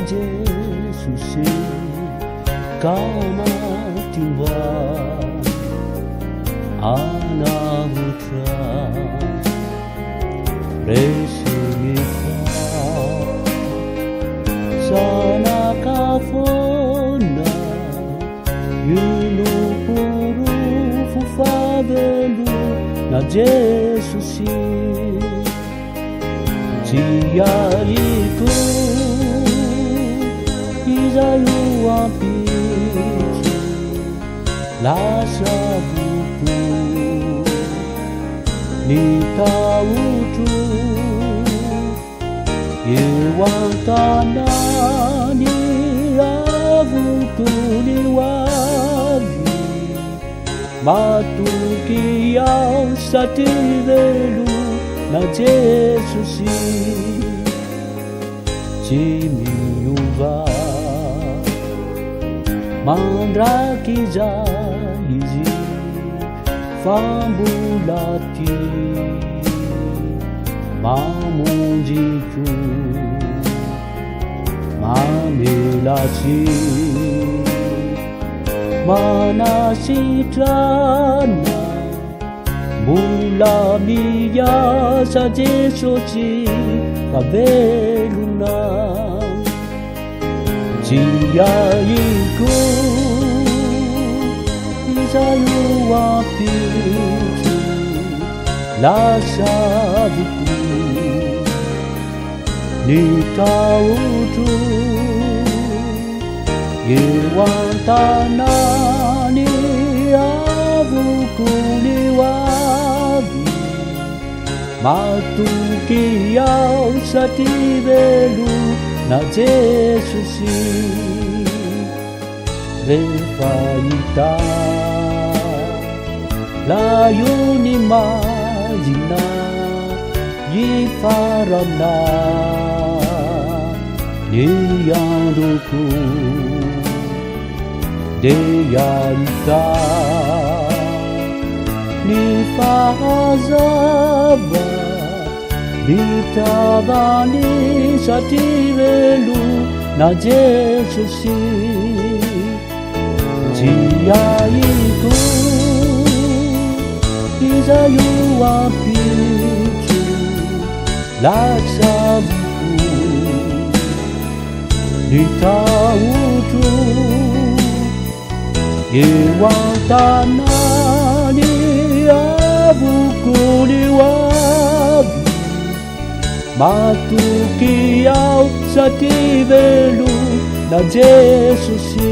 Jesusi kama timba anavutra resumika sana kafona yunupuru fufabelu na Jesusi Jiariku Izayu apitu Lasa buku Nitautu Iwantana ni avuku liwavi Matuki au sativelu na Jesusi Chimiuva Mandrakiza hizi Fambulati Mamunjiku Mamelasi Manasitrana Mula miya sa Jesusi kabeluna Jiaiku Izayu apitu Lasa buku Nitautu Iwantana ni avuku liwavi Matuki au sativelu na Jesusi Refaita Layuni majina Yiparana Niyanduku Deyarita Nifazaba Nitabani sativelu na Jesusi Jiaiku Izayu apitu Laksa buku Nitautu Iwantana ni avuku liwavi Matuki au sativelu na Jesusi